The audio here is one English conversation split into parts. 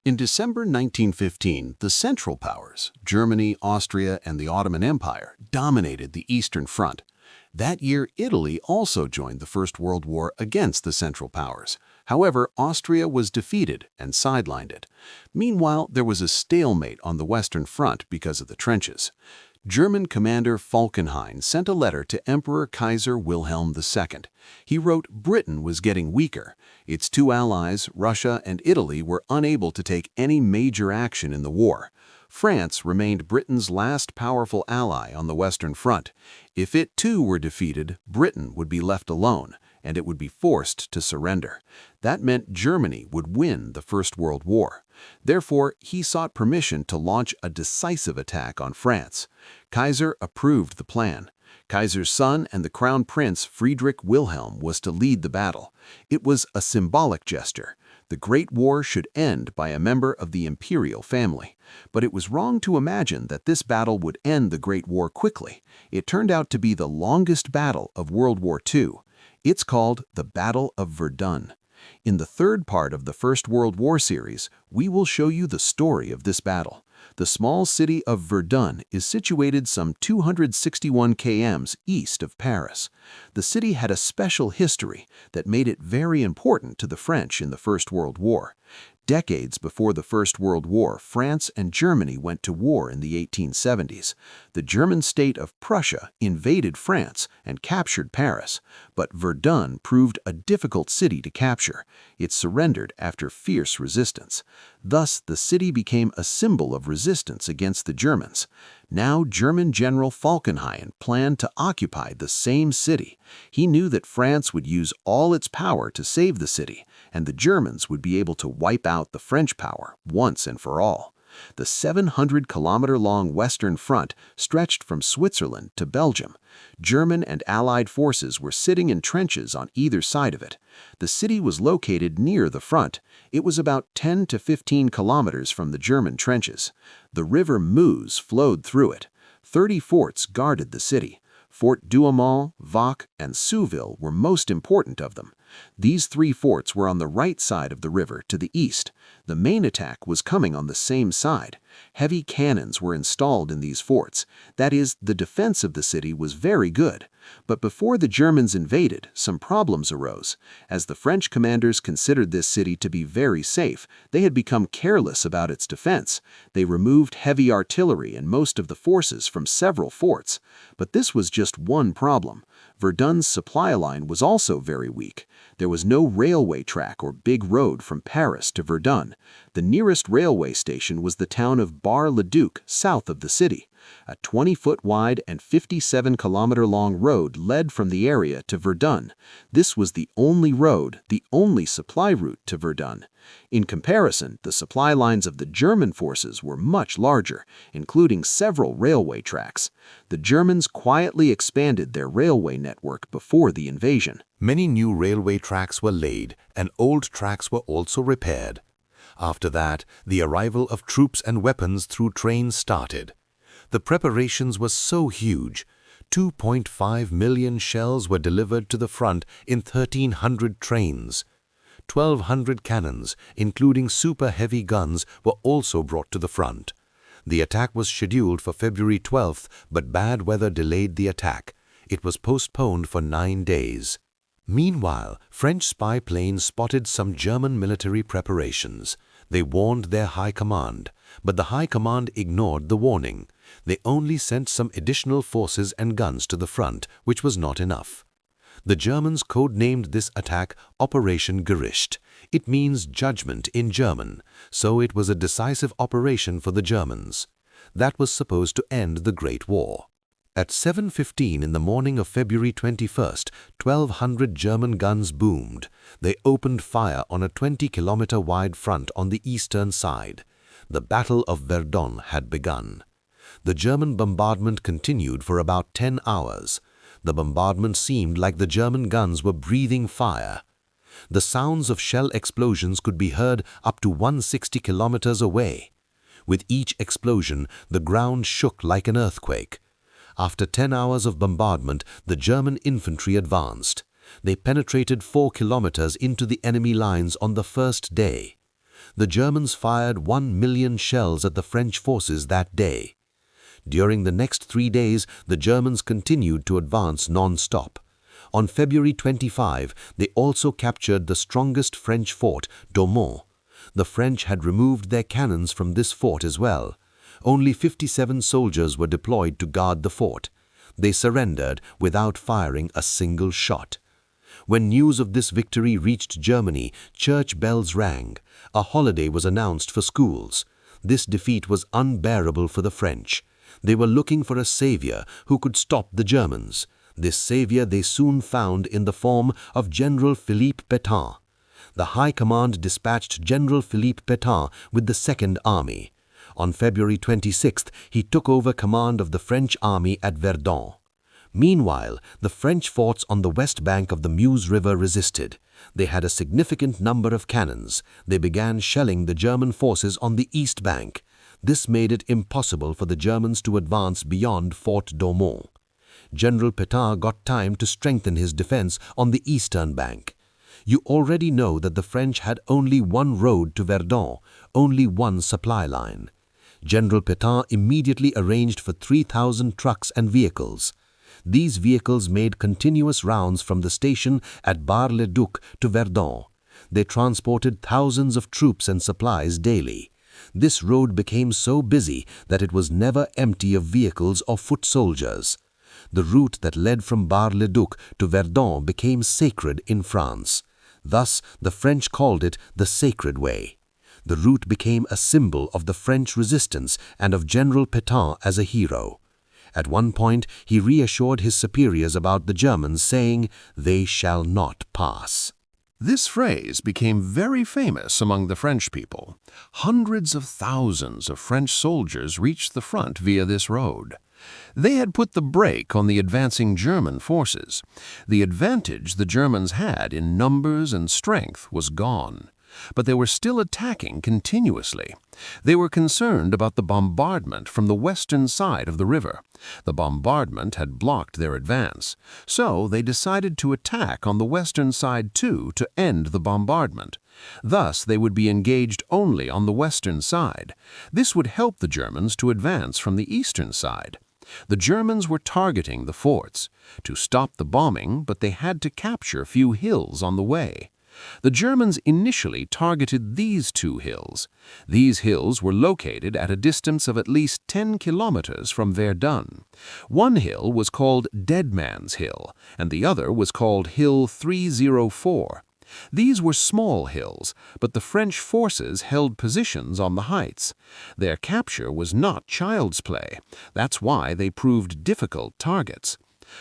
In December 1915, the Central Powers, Germany, Austria, and the Ottoman Empire, dominated the Eastern Front. That year, Italy also joined the First World War against the Central Powers. However, Austria was defeated and sidelined it. Meanwhile, there was a stalemate on the Western Front because of the trenches. German commander Falkenhayn sent a letter to Emperor Kaiser Wilhelm II. He wrote Britain was getting weaker. Its two allies, Russia and Italy, were unable to take any major action in the war. France remained Britain's last powerful ally on the Western Front. If it too were defeated, Britain would be left alone, and it would be forced to surrender. That meant Germany would win the First World War. Therefore, he sought permission to launch a decisive attack on France. Kaiser approved the plan. Kaiser's son and the Crown Prince Friedrich Wilhelm was to lead the battle. It was a symbolic gesture. The Great War should end by a member of the imperial family. But it was wrong to imagine that this battle would end the Great War quickly. It turned out to be the longest battle of World War II. It's called the Battle of Verdun. In the third part of the First World War series, we will show you the story of this battle. The small city of Verdun is situated some 261 km east of Paris. The city had a special history that made it very important to the French in the First World War. Decades before the First World War, France and Germany went to war in the 1870s. The German state of Prussia invaded France and captured Paris, but Verdun proved a difficult city to capture. It surrendered after fierce resistance. Thus, the city became a symbol of resistance against the Germans. Now, German General Falkenhayn planned to occupy the same city. He knew that France would use all its power to save the city, and the Germans would be able to wipe out the French power once and for all. The 700-kilometer-long Western Front stretched from Switzerland to Belgium. German and Allied forces were sitting in trenches on either side of it. The city was located near the front. It was about 10 to 15 kilometers from the German trenches. The river Meuse flowed through it. 30 forts guarded the city. Fort Douaumont, Vaux, and Souville were most important of them. These three forts were on the right side of the river to the east. The main attack was coming on the same side. Heavy cannons were installed in these forts. That is, the defense of the city was very good. But before the Germans invaded, some problems arose. As the French commanders considered this city to be very safe, they had become careless about its defense. They removed heavy artillery and most of the forces from several forts. But this was just one problem. Verdun's supply line was also very weak. There was no railway track or big road from Paris to Verdun. The nearest railway station was the town of Bar-le-Duc, south of the city. A 20-foot wide and 57-kilometer-long road led from the area to Verdun. This was the only road, the only supply route to Verdun. In comparison, the supply lines of the German forces were much larger, including several railway tracks. The Germans quietly expanded their railway network before the invasion. Many new railway tracks were laid, and old tracks were also repaired. After that, the arrival of troops and weapons through trains started. The preparations were so huge. 2.5 million shells were delivered to the front in 1,300 trains. 1,200 cannons, including super-heavy guns, were also brought to the front. The attack was scheduled for February 12th, but bad weather delayed the attack. It was postponed for 9 days. Meanwhile, French spy planes spotted some German military preparations. They warned their high command, but the high command ignored the warning. They only sent some additional forces and guns to the front, which was not enough. The Germans codenamed this attack Operation Gericht. It means judgment in German, so it was a decisive operation for the Germans. That was supposed to end the Great War. At 7:15 in the morning of February 21st, 1,200 German guns boomed. They opened fire on a 20-kilometer wide front on the eastern side. The Battle of Verdun had begun. The German bombardment continued for about 10 hours. The bombardment seemed like the German guns were breathing fire. The sounds of shell explosions could be heard up to 160 kilometers away. With each explosion, the ground shook like an earthquake. After 10 hours of bombardment, the German infantry advanced. They penetrated 4 kilometers into the enemy lines on the first day. The Germans fired 1 million shells at the French forces that day. During the next 3 days, the Germans continued to advance non-stop. On February 25, they also captured the strongest French fort, Douaumont. The French had removed their cannons from this fort as well. Only 57 soldiers were deployed to guard the fort. They surrendered without firing a single shot. When news of this victory reached Germany, church bells rang. A holiday was announced for schools. This defeat was unbearable for the French. They were looking for a savior who could stop the Germans. This savior they soon found in the form of General Philippe Pétain. The High Command dispatched General Philippe Pétain with the Second Army. On February 26th, he took over command of the French army at Verdun. Meanwhile, the French forts on the west bank of the Meuse River resisted. They had a significant number of cannons. They began shelling the German forces on the east bank. This made it impossible for the Germans to advance beyond Fort Douaumont. General Pétain got time to strengthen his defense on the eastern bank. You already know that the French had only one road to Verdun, only one supply line. General Pétain immediately arranged for 3,000 trucks and vehicles. These vehicles made continuous rounds from the station at Bar-le-Duc to Verdun. They transported thousands of troops and supplies daily. This road became so busy that it was never empty of vehicles or foot soldiers. The route that led from Bar-le-Duc to Verdun became sacred in France. Thus, the French called it the Sacred Way. The route became a symbol of the French resistance and of General Pétain as a hero. At one point, he reassured his superiors about the Germans, saying, "They shall not pass." This phrase became very famous among the French people. Hundreds of thousands of French soldiers reached the front via this road. They had put the brake on the advancing German forces. The advantage the Germans had in numbers and strength was gone. But they were still attacking continuously. They were concerned about the bombardment from the western side of the river. The bombardment had blocked their advance, so they decided to attack on the western side too to end the bombardment. Thus, they would be engaged only on the western side. This would help the Germans to advance from the eastern side. The Germans were targeting the forts to stop the bombing, but they had to capture a few hills on the way. The Germans initially targeted these 2 hills. These hills were located at a distance of at least 10 kilometers from Verdun. One hill was called Dead Man's Hill, and the other was called Hill 304. These were small hills, but the French forces held positions on the heights. Their capture was not child's play. That's why they proved difficult targets.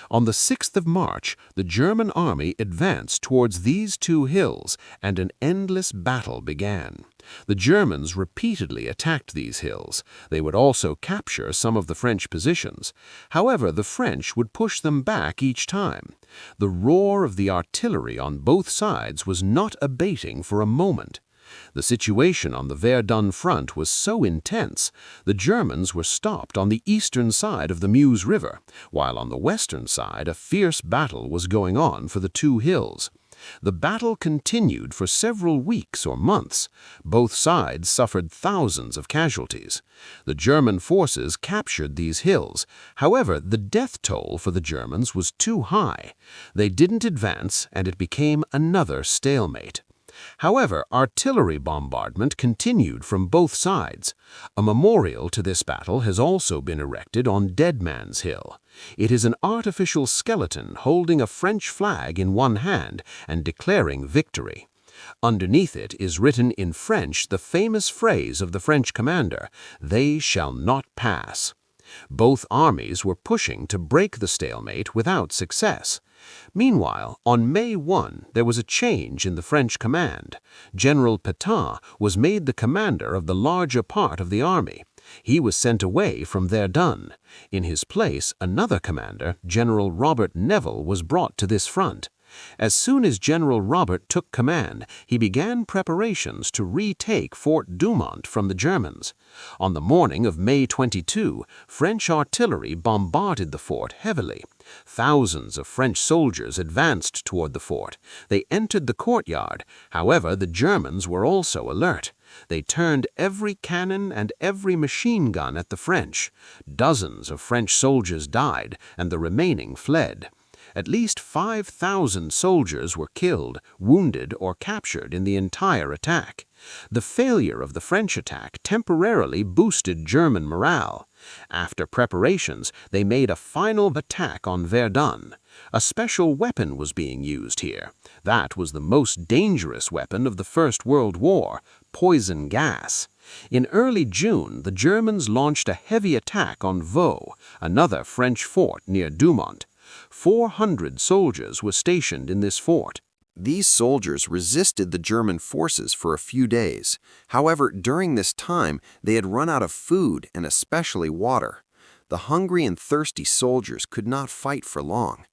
On the 6th of March, the German army advanced towards these 2 hills, and an endless battle began. The Germans repeatedly attacked these hills. They would also capture some of the French positions. However, the French would push them back each time. The roar of the artillery on both sides was not abating for a moment. The situation on the Verdun front was so intense, the Germans were stopped on the eastern side of the Meuse River, while on the western side a fierce battle was going on for the 2 hills. The battle continued for several weeks or months. Both sides suffered thousands of casualties. The German forces captured these hills. However, the death toll for the Germans was too high. They didn't advance, and it became another stalemate. However, artillery bombardment continued from both sides. A memorial to this battle has also been erected on Dead Man's Hill. It is an artificial skeleton holding a French flag in one hand and declaring victory. Underneath it is written in French the famous phrase of the French commander, "They shall not pass." Both armies were pushing to break the stalemate without success. Meanwhile, on May 1, there was a change in the French command. General Pétain was made the commander of the larger part of the army. He was sent away from Verdun. In his place, another commander, General Robert Nivelle, was brought to this front. As soon as General Robert took command, he began preparations to retake Fort Douaumont from the Germans. On the morning of May 22, French artillery bombarded the fort heavily. Thousands of French soldiers advanced toward the fort. They entered the courtyard. However, the Germans were also alert. They turned every cannon and every machine gun at the French. Dozens of French soldiers died, and the remaining fled. At least 5,000 soldiers were killed, wounded, or captured in the entire attack. The failure of the French attack temporarily boosted German morale. After preparations, they made a final attack on Verdun. A special weapon was being used here. That was the most dangerous weapon of the First World War, poison gas. In early June, the Germans launched a heavy attack on Vaux, another French fort near Douaumont. 400 soldiers were stationed in this fort. These soldiers resisted the German forces for a few days. However, during this time, they had run out of food and especially water. The hungry and thirsty soldiers could not fight for long.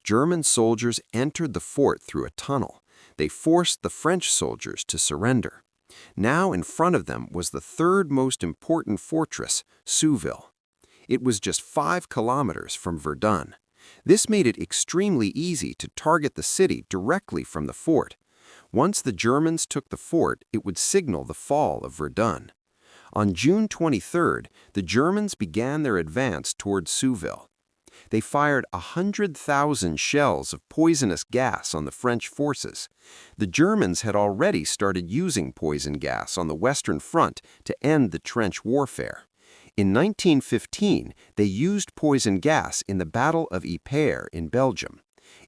German soldiers entered the fort through a tunnel. They forced the French soldiers to surrender. Now in front of them was the third most important fortress, Souville. It was just 5 kilometers from Verdun. This made it extremely easy to target the city directly from the fort. Once the Germans took the fort, it would signal the fall of Verdun. On June 23rd, the Germans began their advance toward Souville. They fired 100,000 shells of poisonous gas on the French forces. The Germans had already started using poison gas on the Western Front to end the trench warfare. In 1915, they used poison gas in the Battle of Ypres in Belgium.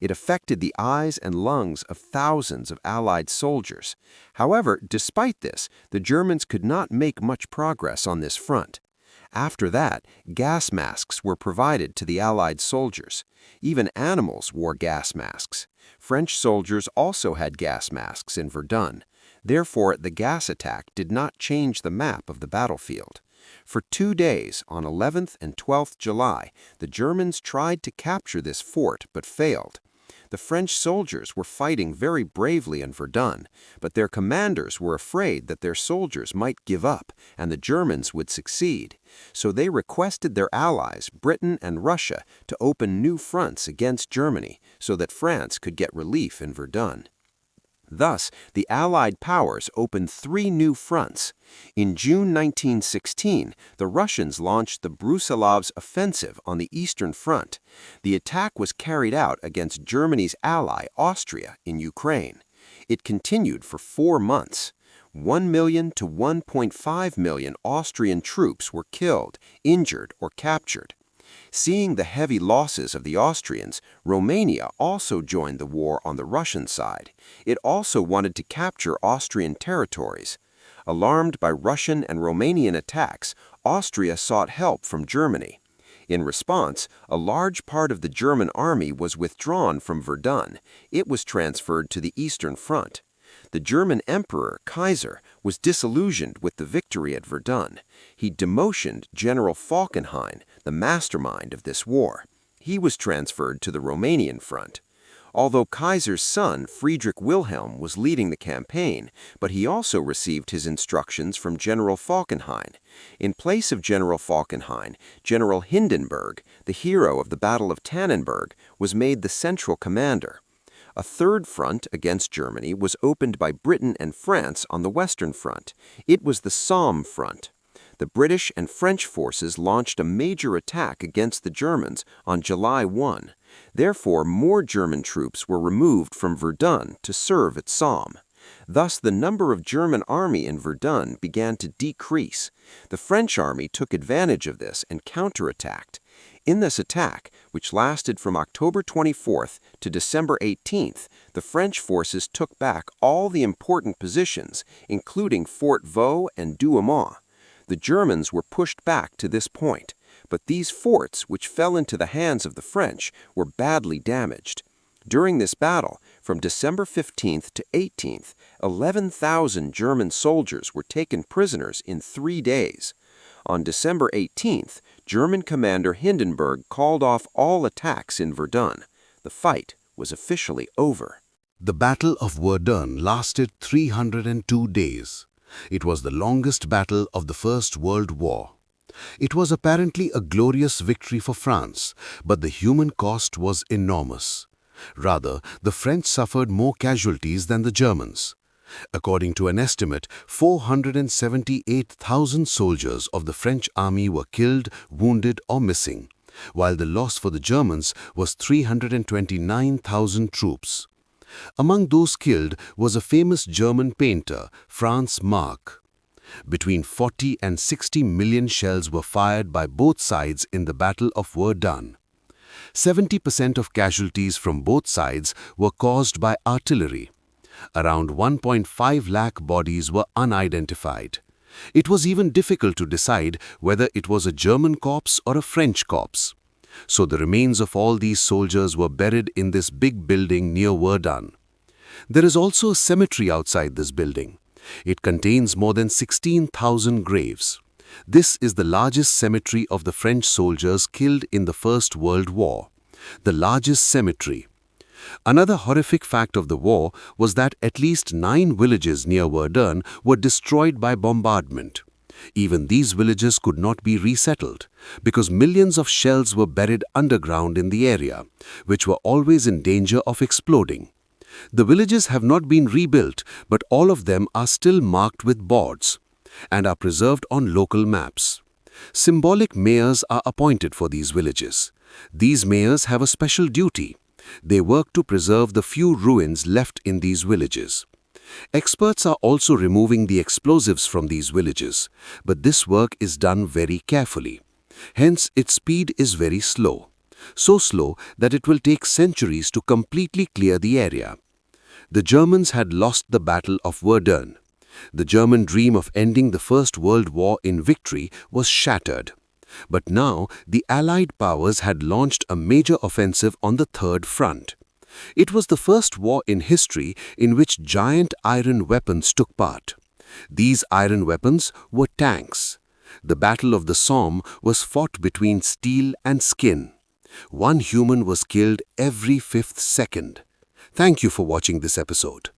It affected the eyes and lungs of thousands of Allied soldiers. However, despite this, the Germans could not make much progress on this front. After that, gas masks were provided to the Allied soldiers. Even animals wore gas masks. French soldiers also had gas masks in Verdun. Therefore, the gas attack did not change the map of the battlefield. For 2 days, on 11th and 12th July, the Germans tried to capture this fort but failed. The French soldiers were fighting very bravely in Verdun, but their commanders were afraid that their soldiers might give up and the Germans would succeed. So they requested their allies, Britain and Russia, to open new fronts against Germany so that France could get relief in Verdun. Thus, the Allied powers opened 3 new fronts. In June 1916, the Russians launched the Brusilov's offensive on the Eastern Front. The attack was carried out against Germany's ally, Austria, in Ukraine. It continued for 4 months. 1 million to 1.5 million Austrian troops were killed, injured, or captured. Seeing the heavy losses of the Austrians, Romania also joined the war on the Russian side. It also wanted to capture Austrian territories. Alarmed by Russian and Romanian attacks, Austria sought help from Germany. In response, a large part of the German army was withdrawn from Verdun. It was transferred to the Eastern Front. The German Emperor, Kaiser, was disillusioned with the victory at Verdun. He demoted General Falkenhayn, the mastermind of this war. He was transferred to the Romanian front. Although Kaiser's son, Friedrich Wilhelm, was leading the campaign, but he also received his instructions from General Falkenhayn. In place of General Falkenhayn, General Hindenburg, the hero of the Battle of Tannenberg, was made the central commander. A third front against Germany was opened by Britain and France on the Western Front. It was the Somme Front. The British and French forces launched a major attack against the Germans on July 1. Therefore, more German troops were removed from Verdun to serve at Somme. Thus, the number of German army in Verdun began to decrease. The French army took advantage of this and counterattacked. In this attack, which lasted from October 24th to December 18th, the French forces took back all the important positions, including Fort Vaux and Douaumont. The Germans were pushed back to this point, but these forts, which fell into the hands of the French, were badly damaged. During this battle, from December 15th to 18th, 11,000 German soldiers were taken prisoners in 3 days. On December 18th, German commander Hindenburg called off all attacks in Verdun. The fight was officially over. The Battle of Verdun lasted 302 days. It was the longest battle of the First World War. It was apparently a glorious victory for France, but the human cost was enormous. Rather, the French suffered more casualties than the Germans. According to an estimate, 478,000 soldiers of the French army were killed, wounded or missing, while the loss for the Germans was 329,000 troops. Among those killed was a famous German painter, Franz Marc. Between 40 and 60 million shells were fired by both sides in the Battle of Verdun. 70% of casualties from both sides were caused by artillery. Around 1.5 lakh bodies were unidentified. It was even difficult to decide whether it was a German corpse or a French corpse. So the remains of all these soldiers were buried in this big building near Verdun. There is also a cemetery outside this building. It contains more than 16,000 graves. This is the largest cemetery of the French soldiers killed in the First World War. The largest cemetery. Another horrific fact of the war was that at least 9 villages near Verdun were destroyed by bombardment. Even these villages could not be resettled because millions of shells were buried underground in the area, which were always in danger of exploding. The villages have not been rebuilt, but all of them are still marked with boards and are preserved on local maps. Symbolic mayors are appointed for these villages. These mayors have a special duty. They work to preserve the few ruins left in these villages. Experts are also removing the explosives from these villages, but this work is done very carefully. Hence, its speed is very slow. So slow that it will take centuries to completely clear the area. The Germans had lost the Battle of Verdun. The German dream of ending the First World War in victory was shattered. But now, the Allied powers had launched a major offensive on the Third Front. It was the first war in history in which giant iron weapons took part. These iron weapons were tanks. The Battle of the Somme was fought between steel and skin. 1 human was killed every 5th second. Thank you for watching this episode.